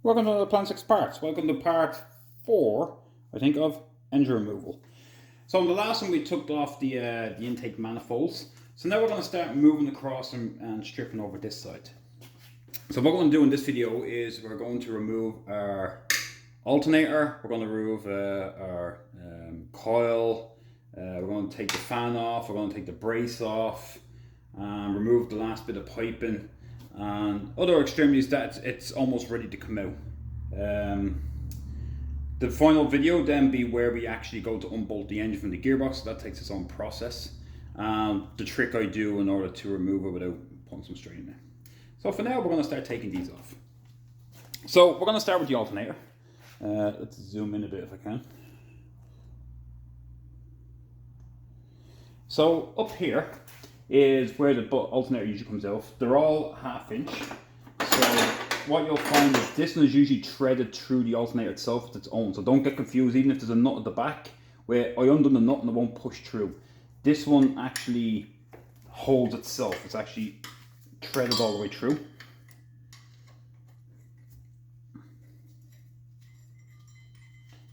Welcome to the Plan6 Parts. Welcome to part 4, I think, of engine removal. So in the last one we took off the intake manifolds. So now we're going to start moving across and stripping over this side. So what we're going to do in this video is we're going to remove our alternator, we're going to remove our coil, we're going to take the fan off, we're going to take the brace off, remove the last bit of piping, and other extremities that it's almost ready to come out. The final video then be where we actually go to unbolt the engine from the gearbox. So that takes its own process. The trick I do in order to remove it without putting some strain in it. So for now we're going to start taking these off. So we're going to start with the alternator. Let's zoom in a bit if I can. So up here is where the alternator usually comes out. They're all 1/2 inch. So what you'll find is this one is usually threaded through the alternator itself with its own. So don't get confused, even if there's a nut at the back where I undone the nut and it won't push through. This one actually holds itself. It's actually threaded all the way through.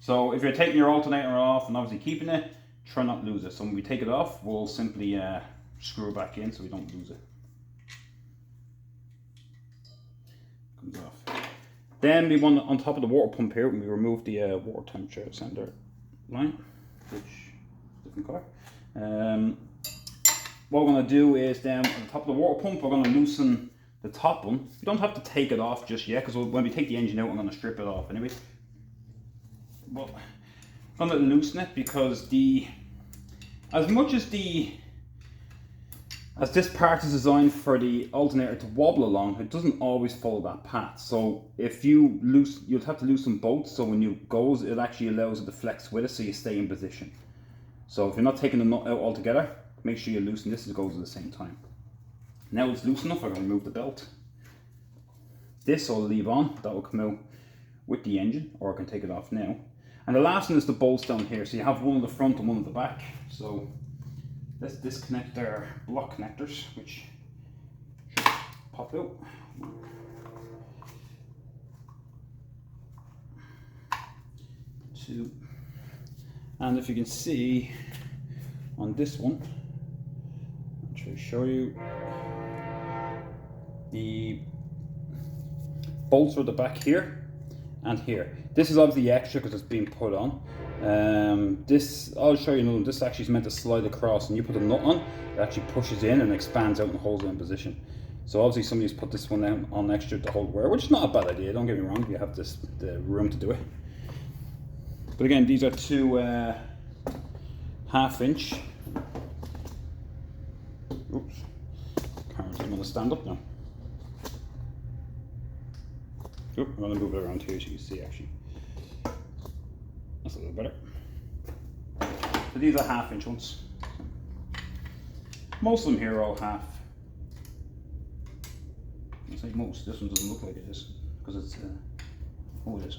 So if you're taking your alternator off and obviously keeping it, try not to lose it. So when we take it off, we'll simply screw it back in so we don't lose it. Comes off. Then we want on top of the water pump here, when we remove the water temperature sender line, which is a different colour. What we're going to do is then on the top of the water pump, we're going to loosen the top one. You don't have to take it off just yet, because when we take the engine out, I'm going to strip it off anyway. But I'm going to loosen it because as this part is designed for the alternator to wobble along, it doesn't always follow that path. So if you you'll have to loosen both, so when you goes, it actually allows it to flex with it, so you stay in position. So if you're not taking the nut out altogether, make sure you loosen this as it goes at the same time. Now it's loose enough, I'm going to remove the belt. This I'll leave on, that will come out with the engine, or I can take it off now. And the last one is the bolts down here. So you have one at the front and one at the back. So let's disconnect our block connectors, which should pop out. Two. And if you can see on this one, I'll try to show you, the bolts are at the back here and here. This is obviously extra because it's being put on. This, I'll show you another one. This actually is meant to slide across, and you put a nut on, it actually pushes in and expands out and holds it in position. So obviously somebody's put this one on extra to hold wear, which is not a bad idea, don't get me wrong, you have the room to do it. But again, these are two 1/2 inch. Oops, camera's going to stand up now. Oop, I'm going to move it around here so you can see actually. That's a little better. So these are 1/2 inch ones. Most of them here are all half. I say most, this one doesn't look like it is, because it's, oh it is.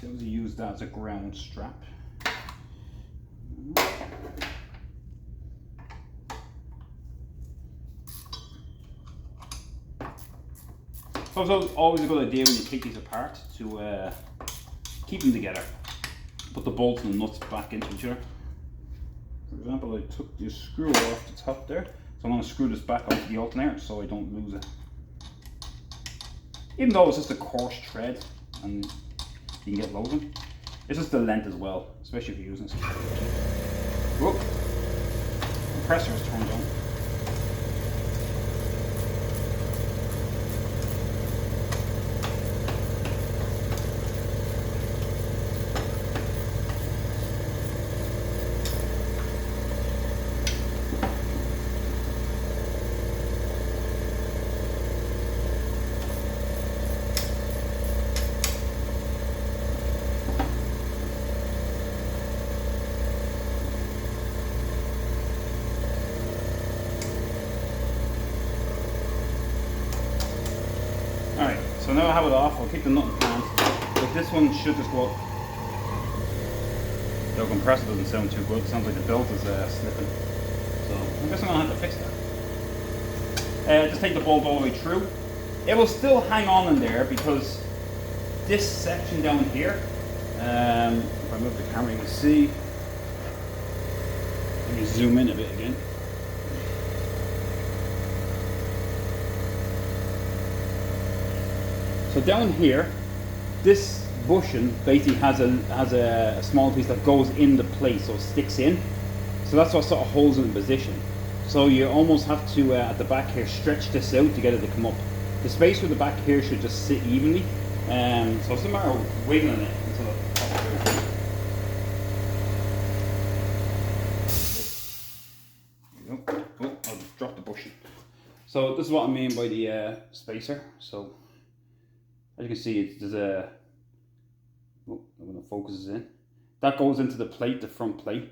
We use that as a ground strap. So it's always a good idea when you take these apart to keep them together. Put the bolts and the nuts back into each other. For example, I took the screw off the top there, so I'm going to screw this back onto the alternator so I don't lose it. Even though it's just a coarse thread and you can get loads of them, it's just the length as well, especially if you're using this. Whoop! The compressor is turned on. So now I have it off, I'll keep the nut in plant. But this one should just go up. The compressor doesn't sound too good. It sounds like the belt is slipping. So I guess I'm going to have to fix that. Just take the bolt all the way through. It will still hang on in there because this section down here, if I move the camera you can see. Let me zoom in a bit again. So down here, this bushing basically has a small piece that goes in the plate, so it sticks in. So that's what sort of holds it in position. So you almost have to, at the back here, stretch this out to get it to come up. The space for the back here should just sit evenly. So it's a matter of wiggling it until it pops out. There you go. Oh, I'll just drop the bushing. So this is what I mean by the spacer. So as you can see, there's a, when the focus is in, that goes into the plate, the front plate.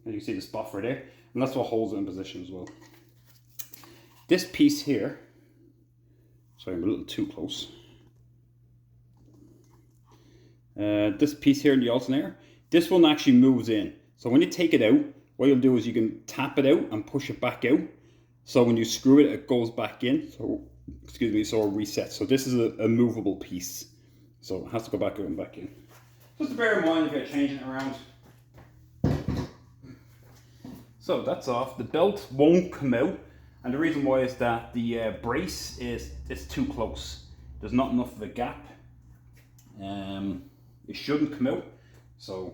And you can see the spot right there, and that's what holds it in position as well. This piece here, sorry, I'm a little too close. This piece here in the alternator, this one actually moves in. So when you take it out, what you'll do is you can tap it out and push it back out. So when you screw it, it goes back in. So, excuse me, so it resets. So this is a movable piece. So it has to go back out and back in. Just to bear in mind if you're changing it around. So that's off. The belt won't come out, and the reason why is that the brace is too close. There's not enough of a gap. It shouldn't come out, so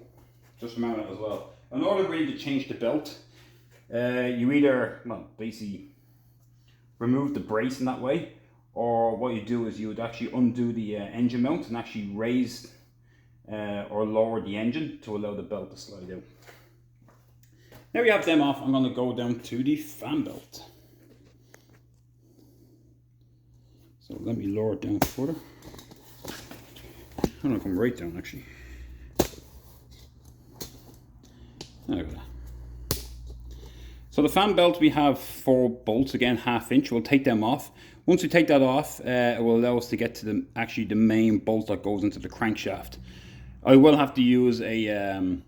just remember that as well. In order really to change the belt, you either, well, basically remove the brace in that way, or what you do is you would actually undo the engine mount and actually raise or lower the engine to allow the belt to slide out. Now we have them off, I'm going to go down to the fan belt. So let me lower it down further. I'm going to come right down actually. There we go. So the fan belt, we have 4 bolts, again 1/2 inch. We'll take them off. Once we take that off, it will allow us to get to the main bolt that goes into the crankshaft. I will have to use a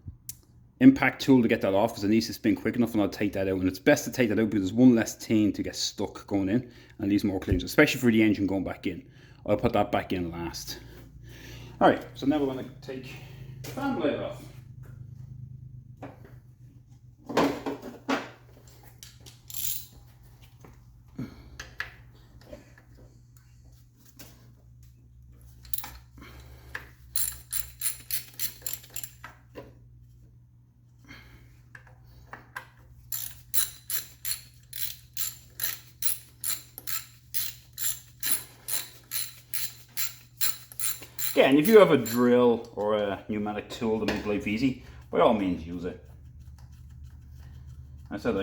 impact tool to get that off because it needs to spin quick enough, and I'll take that out. And it's best to take that out because there's one less thing to get stuck going in and leaves more clearance, especially for the engine going back in. I'll put that back in last. Alright, so now we're going to take the fan blade off. Again, if you have a drill or a pneumatic tool to make life easy, by all means use it. I said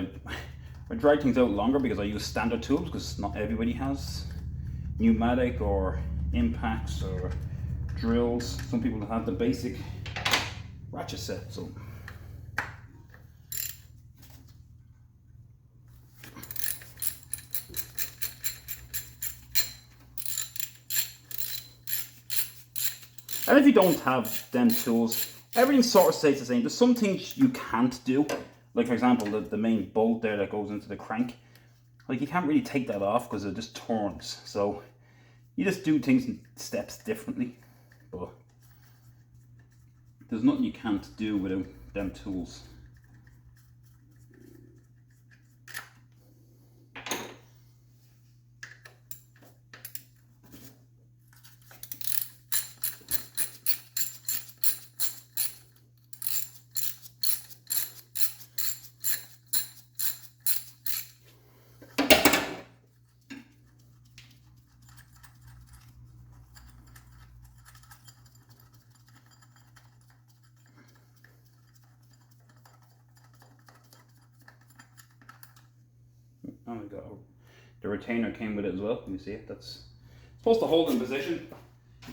I drag things out longer because I use standard tools because not everybody has pneumatic or impacts or drills. Some people have the basic ratchet set. So and if you don't have them tools, everything sort of stays the same. There's some things you can't do. Like for example, the main bolt there that goes into the crank. Like you can't really take that off because it just turns. So you just do things in steps differently. But there's nothing you can't do without them tools. Oh my god, the retainer came with it as well. Can you see it? That's supposed to hold in position.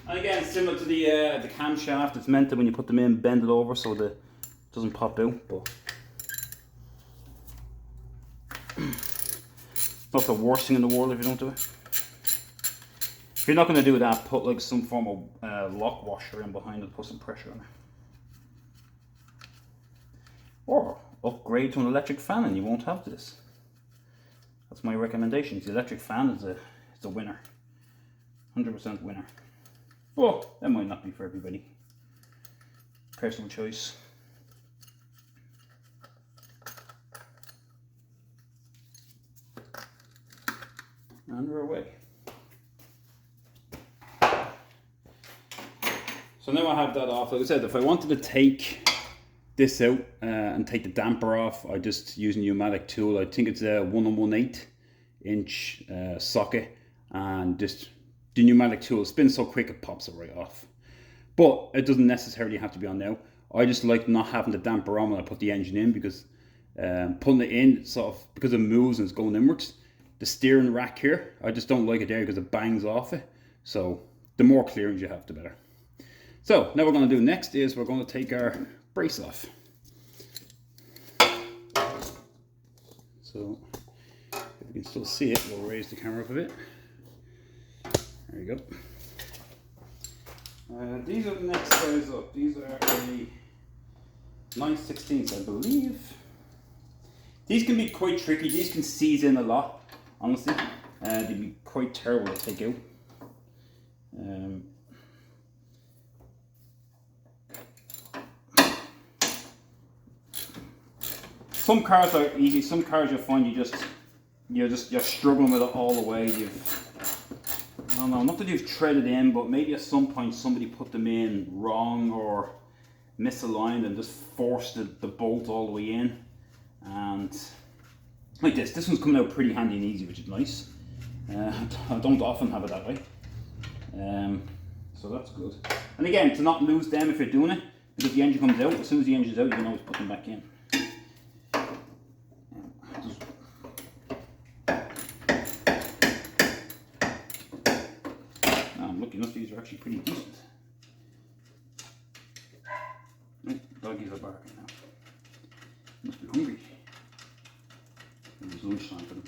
And again, similar to the camshaft, it's meant that when you put them in, bend it over so that it doesn't pop out. But it's not the worst thing in the world if you don't do it. If you're not going to do that, put like some form of lock washer in behind it, put some pressure on it. Or upgrade to an electric fan and you won't have this. That's my recommendation. The electric fan is a winner. 100% winner. Well, that might not be for everybody. Personal choice. And we're away. So now I have that off. Like I said, if I wanted to take this out and take the damper off, I just use a pneumatic tool. I think it's a 1 1/8 inch socket, and just the pneumatic tool spins so quick it pops it right off. But it doesn't necessarily have to be on now. I just like not having the damper on when I put the engine in, because putting it in sort of, because it moves and it's going inwards. The steering rack here, I just don't like it there because it bangs off it. So the more clearance you have, the better. So now what we're going to do next is we're going to take our brace off. So if you can still see it, we'll raise the camera up a bit. There you go. These are the next size up. These are a 9/16, I believe. These can be quite tricky. These can seize in a lot, honestly. They'd be quite terrible to take out. Some cars are easy. Some cars you'll find you're struggling with it all the way. I don't know, not that you've threaded in, but maybe at some point somebody put them in wrong or misaligned and just forced the bolt all the way in. And like this one's coming out pretty handy and easy, which is nice. I don't often have it that way. So that's good. And again, to not lose them if you're doing it, because if the engine comes out, as soon as the engine's out, you can always put them back in. I'm lucky enough, these are actually pretty decent. Doggies are barking now. Must be hungry. It's lunchtime for them.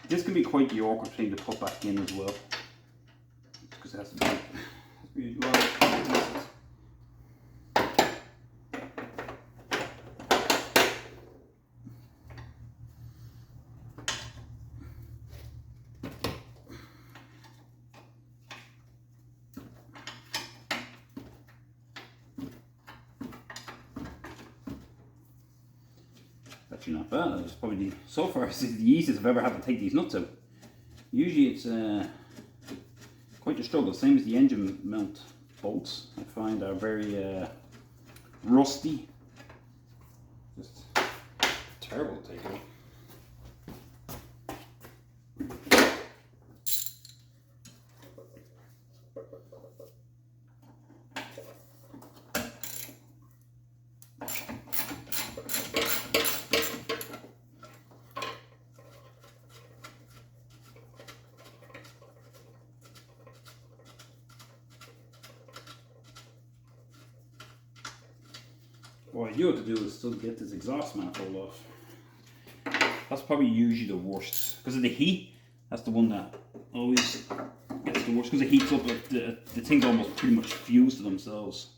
This can be quite the awkward thing to put back in as well, because it has to be a lot of pieces. Actually not bad. It's probably so far it's the easiest I've ever had to take these nuts out. Usually it's quite a struggle. Same as the engine mount bolts. I find are very rusty. Just terrible to take out. What I do have to do is still get this exhaust manifold off. That's probably usually the worst. Because of the heat, that's the one that always gets the worst. Because it heats up, like the things almost pretty much fuse to themselves.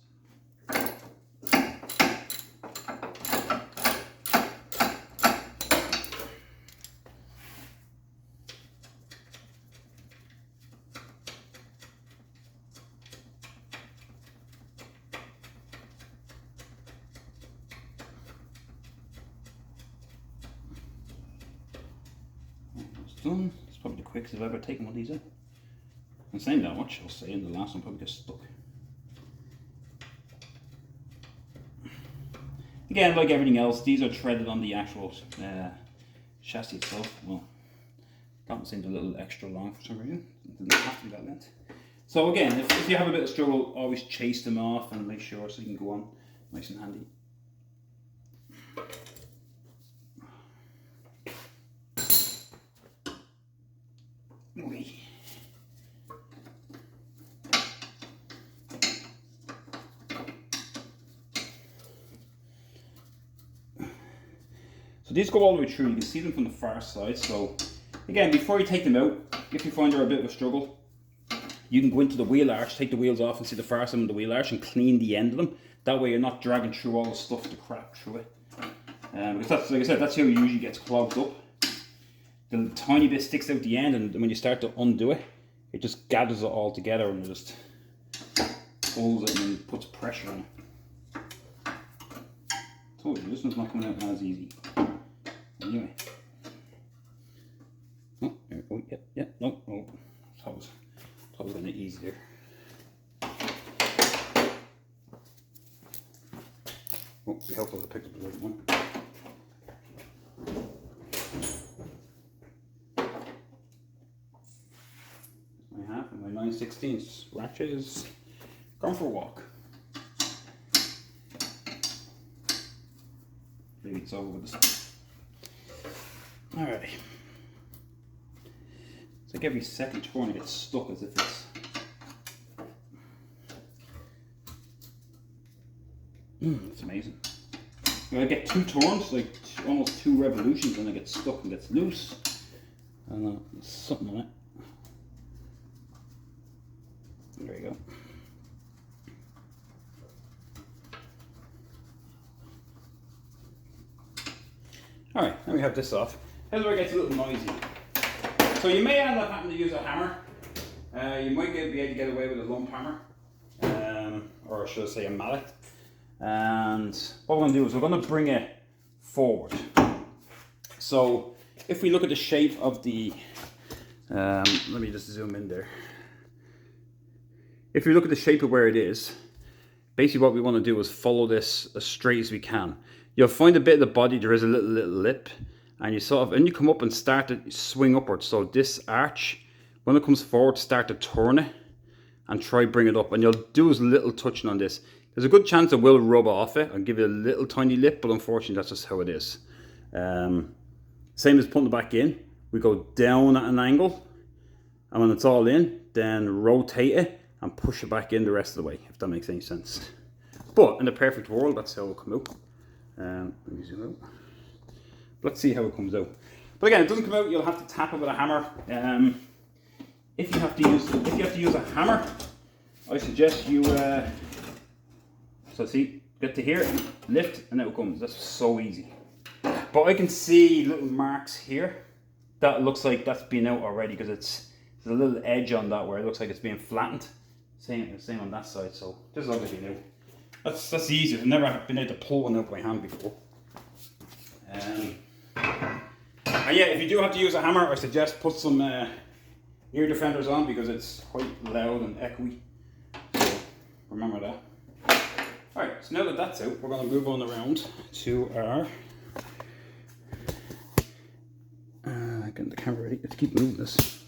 Done. It's probably the quickest I've ever taken one of these out. And saying that much, I'll say, in the last one probably gets stuck. Again, like everything else, these are threaded on the actual chassis itself. Well, that seemed a little extra long for some reason. It didn't have to be that length. So again, if you have a bit of struggle, always chase them off and make sure so you can go on nice and handy. Okay. So these go all the way through. You can see them from the far side. So again, before you take them out, if you find they're a bit of a struggle, you can go into the wheel arch, take the wheels off and see the far side of the wheel arch and clean the end of them. That way you're not dragging through all the stuff to crap through it. Because that's, like I said, that's how it usually gets clogged up. The tiny bit sticks out the end, and when you start to undo it, it just gathers it all together and just pulls it and puts pressure on it. Told you, this one's not coming out as easy. Anyway. Oh, there we go. Yeah, no. That was going to ease there. Oh, be helpful to pick up the right one. My half and my 9/16 ratchet is gone for a walk. Maybe it's over with this. Alrighty. It's like every second turn it gets stuck as if it's. It's amazing. I get 2 turns, like almost 2 revolutions, and I get stuck and gets loose. I don't know, there's something on it. There you go. Alright, now we have this off. Here's where it gets a little noisy. So you may end up having to use a hammer. You might be able to get away with a lump hammer. Or should I say a mallet. And what we're going to do is we're going to bring it forward. So if we look at the shape of the, let me just zoom in there. If you look at the shape of where it is, basically what we want to do is follow this as straight as we can. You'll find a bit of the body, there is a little lip, and you come up and start to swing upwards. So this arch, when it comes forward, start to turn it and try bring it up. And you'll do a little touching on this. There's a good chance it will rub off it and give it a little tiny lip, but unfortunately that's just how it is. Same as putting it back in. We go down at an angle, and when it's all in, then rotate it and push it back in the rest of the way, if that makes any sense. But in the perfect world, that's how it will come out. Let me zoom out. Let's see how it comes out. But again, it doesn't come out. You'll have to tap it with a hammer. If you have to use a hammer, I suggest you. So see, get to here, lift, and out it comes. That's so easy. But I can see little marks here. That looks like that's been out already because there's a little edge on that where it looks like it's being flattened. Same on that side. So this is obviously new. That's easy. I've never been able to pull one out by hand before. And yeah, if you do have to use a hammer, I suggest put some ear defenders on because it's quite loud and echoey. So remember that. Alright, so now that that's out, we're going to move on around to our getting the camera ready. Let's keep moving this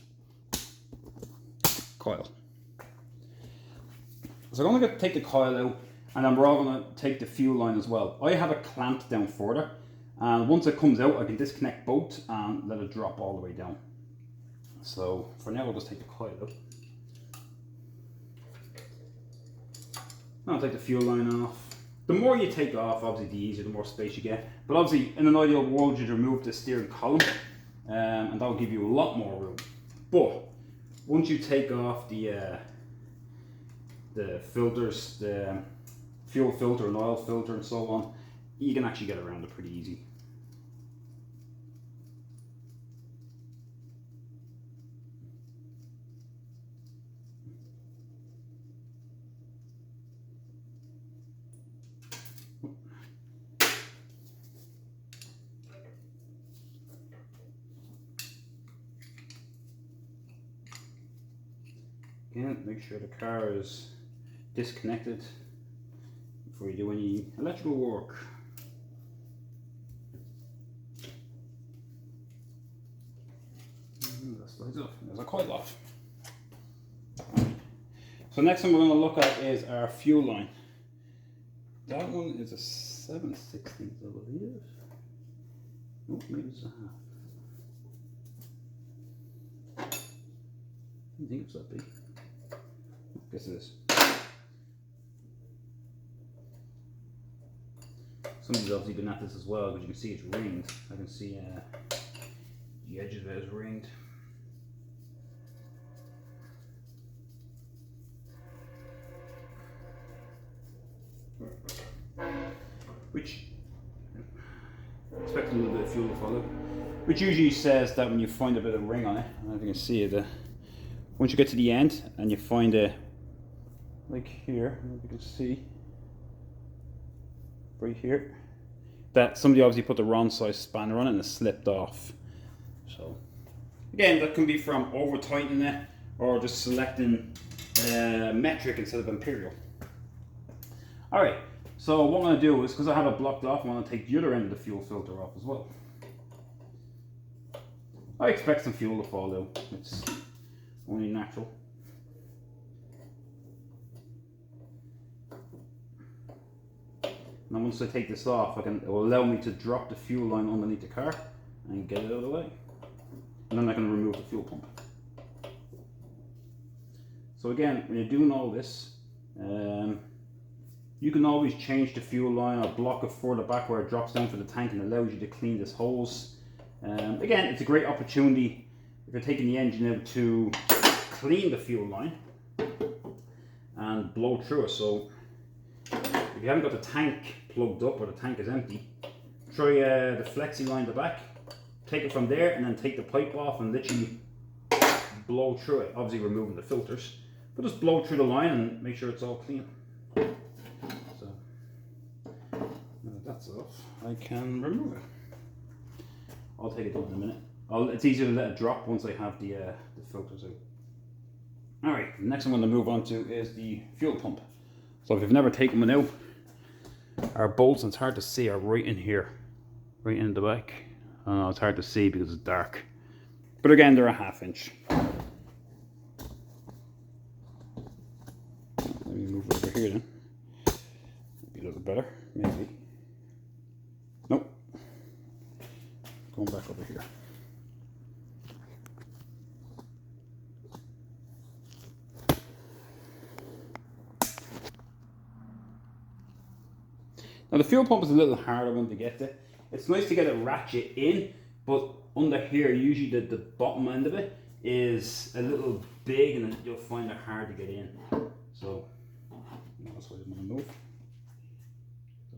coil. So I'm going to take the coil out, and then we're all going to take the fuel line as well. I have it clamped down further, and once it comes out I can disconnect both and let it drop all the way down. So for now we'll just take the coil out. I'll take the fuel line off. The more you take off, obviously the easier, the more space you get. But obviously in an ideal world you'd remove the steering column, and that'll give you a lot more room. But once you take off the filters, the fuel filter and oil filter and so on, you can actually get around it pretty easy. Again, make sure the car is disconnected before you do any electrical work. That slides off. There's a coil off. So next one we're going to look at is our fuel line. That one is a 7/16, I believe. Oh, maybe it's a half. I don't think it's that big. Guess it is. Somebody's obviously been at this as well, because you can see it's ringed. I can see the edge of it is ringed. Which, expect a little bit of fuel to follow. Which usually says that when you find a bit of ring on it, I don't know if you can see it, once you get to the end and you find a, like here, I don't know if you can see, right here, that somebody obviously put the wrong size spanner on it and it slipped off. So again, that can be from over tightening it or just selecting metric instead of imperial. Alright, so what I'm going to do is, because I have it blocked off, I'm going to take the other end of the fuel filter off as well. I expect some fuel to fall out, it's only natural. And once I take this off, it will allow me to drop the fuel line underneath the car and get it out of the way. And then I can remove the fuel pump. So again, when you're doing all this, you can always change the fuel line or block it further back where it drops down for the tank and allows you to clean this hose. Again, it's a great opportunity if you're taking the engine out to clean the fuel line and blow through it. So if you haven't got the tank plugged up or the tank is empty, try the flexi line at the back, take it from there and then take the pipe off and literally blow through it, obviously removing the filters, but just blow through the line and make sure it's all clean. So now that's off, I can remove it. I'll take it down in a minute. It's easier to let it drop once I have the filters out. Alright, the next one I'm going to move on to is the fuel pump. So if you've never taken one out, our bolts, and it's hard to see, are right in here, right in the back. I know it's hard to see because it's dark, but again, they're a 1/2 inch. Let me move over here then. Maybe a little better, maybe. Nope. Going back over here. Now the fuel pump is a little harder one to get to. It's nice to get a ratchet in, but under here, usually the bottom end of it is a little big and you'll find it hard to get in. So that's why I'm going to move.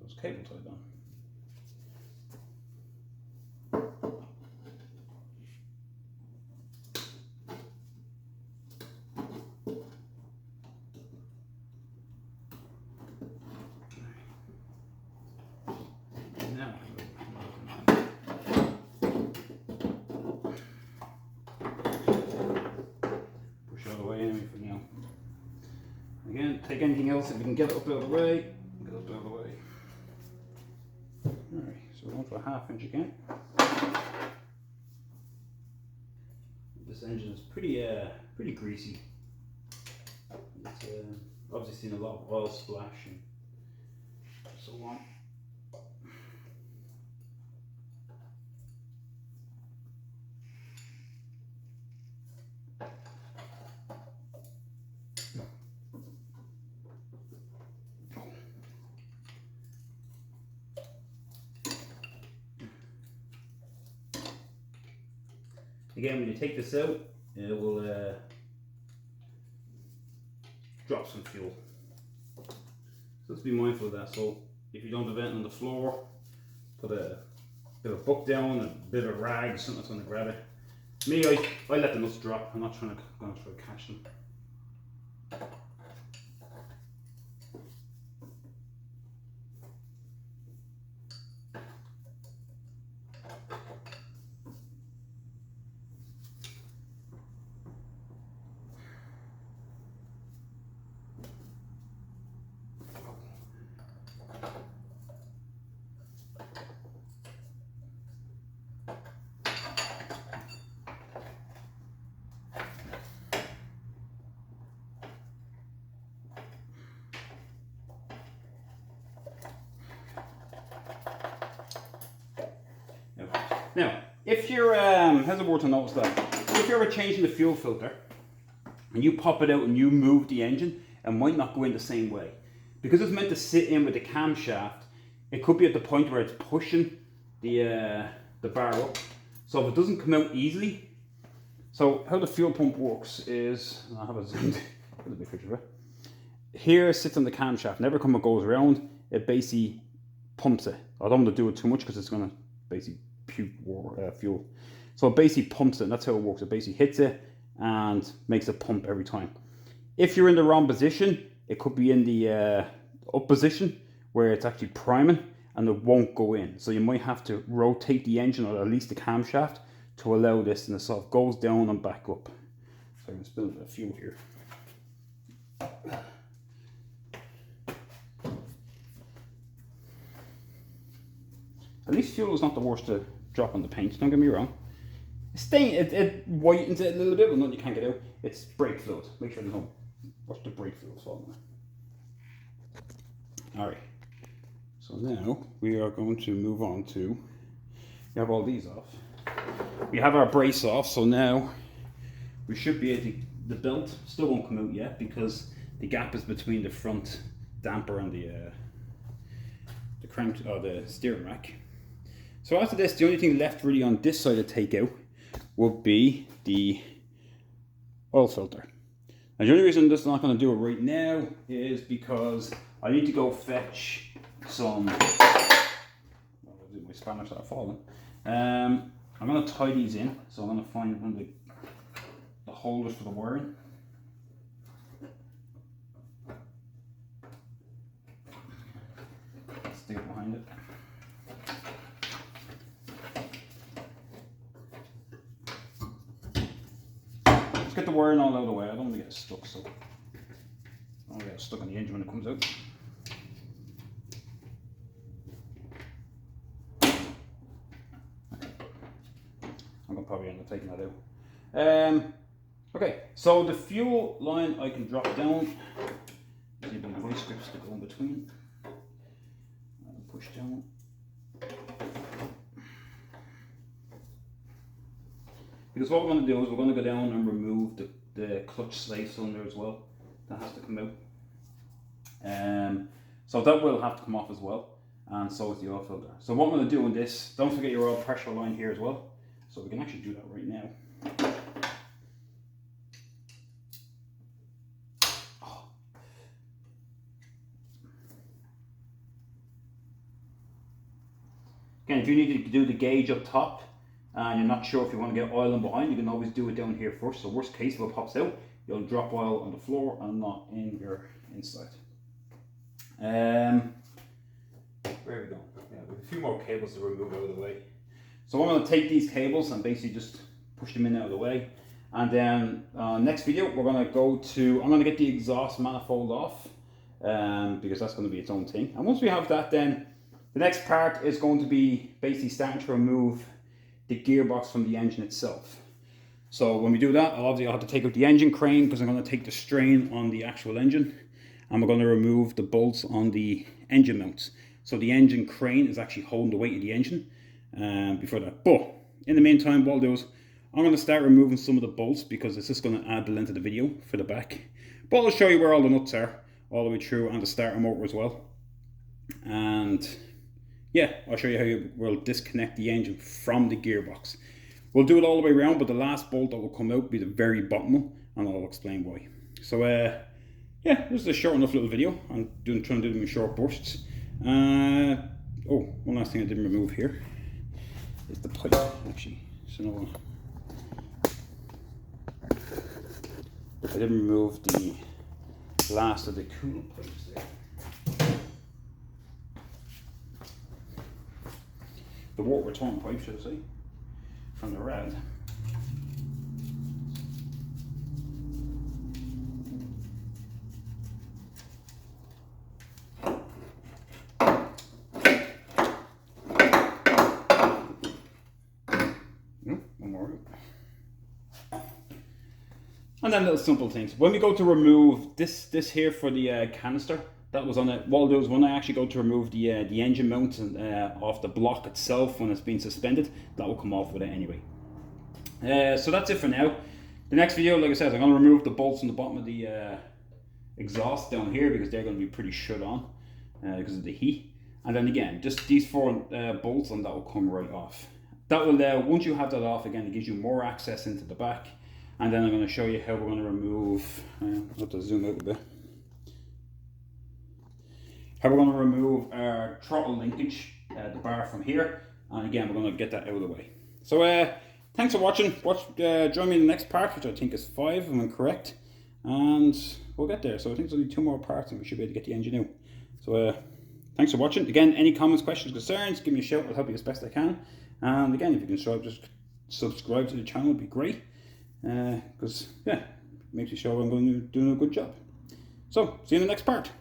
Those cable tied on. Again, take anything else if you can get it up out of the way, get it up out of the way. Alright, so we're going for a 1/2 inch again. This engine is pretty greasy. It's obviously seen a lot of oil splash and so on. Again, when you take this out, it will drop some fuel. So let's be mindful of that. So if you don't have it on the floor, put a bit of book down, a bit of rag, something that's going to grab it. Me, I let the nuts drop. I'm not going to try to catch them. Now, if you're, how's it work to notice that? If you're ever changing the fuel filter and you pop it out and you move the engine, it might not go in the same way. Because it's meant to sit in with the camshaft, it could be at the point where it's pushing the bar up. So if it doesn't come out easily, so how the fuel pump works is, I have a zoomed, a big picture of it. Here it sits on the camshaft, and every time it goes around, it basically pumps it. I don't want to do it too much because it's going to basically puke fuel. So it basically pumps it, and that's how it works. It basically hits it and makes it pump every time. If you're in the wrong position, it could be in the up position where it's actually priming and it won't go in. So you might have to rotate the engine, or at least the camshaft, to allow this, and it sort of goes down and back up. So I'm going to spill a bit of fuel here. At least fuel is not the worst to drop on the paint, don't get me wrong. It whitens it a little bit, but nothing you can't get out. It's brake fluid. Make sure you know what's the brake fluid for. Alright, so now we are going to move on to, we have all these off. We have our brace off, so now we should be able to, the belt still won't come out yet because the gap is between the front damper and the crank, or the steering rack. So after this, the only thing left really on this side to take out would be the oil filter. And the only reason this is not going to do it right now is because I need to go fetch some, my spanners are falling. I'm going to tie these in, so I'm going to find one of the holders for the wiring. Stick it behind it. Let's get the wiring all out of the way. I don't want to get it stuck, so I don't want to get it stuck on the engine when it comes out. I'm going to probably end up taking that out. Okay, so the fuel line I can drop down. There's even vice grips to go in between. And push down. Because what we're going to do is we're going to go down and remove the clutch slave cylinder as well. That has to come out. So that will have to come off as well. And so is the oil filter. So what I'm going to do in this, don't forget your oil pressure line here as well. So we can actually do that right now. Again, if you need to do the gauge up top and you're not sure if you want to get oil in behind, you can always do it down here first. So worst case, if it pops out, you'll drop oil on the floor and not in your inside. Where are we going? Yeah, we have a few more cables to remove out of the way. So I'm going to take these cables and basically just push them in out of the way. And then next video, we're going to go to, I'm going to get the exhaust manifold off because that's going to be its own thing. And once we have that, then the next part is going to be basically starting to remove the gearbox from the engine itself. So when we do that, I'll have to take out the engine crane because I'm going to take the strain on the actual engine. And we're going to remove the bolts on the engine mounts. So the engine crane is actually holding the weight of the engine before that. But in the meantime, what I'll do is I'm going to start removing some of the bolts because it's just going to add the length of the video for the back. But I'll show you where all the nuts are all the way through and the starter motor as well. And yeah, I'll show you how you will disconnect the engine from the gearbox. We'll do it all the way around, but the last bolt that will come out will be the very bottom one, and I'll explain why. So yeah, this is a short enough little video. I'm trying to do them in short bursts. Oh, one last thing I didn't remove here is the pipe, actually. So no, I didn't remove the last of the coolant pipes there. The water return pipe, should I say, from the rad. One more. And then little simple things. When we go to remove this here for the canister, that was on it. What I'll do is when I actually go to remove the engine mount off the block itself when it's been suspended, that will come off with it anyway. So that's it for now. The next video, like I said, I'm going to remove the bolts on the bottom of the exhaust down here because they're going to be pretty shut on because of the heat. And then again, just these 4 bolts and that will come right off. That will, once you have that off, again, it gives you more access into the back. And then I'm going to show you how we're going to remove, I'll have to zoom out a bit. How we're going to remove our throttle linkage, the bar from here. And again, we're going to get that out of the way. So thanks for watching. Join me in the next part, which I think is 5, if I'm correct. And we'll get there. So I think there's only 2 more parts and we should be able to get the engine out. So thanks for watching. Again, any comments, questions, concerns, give me a shout. I'll help you as best I can. And again, if you can just subscribe to the channel, would be great. Because, yeah, it makes me sure I'm doing a good job. So, see you in the next part.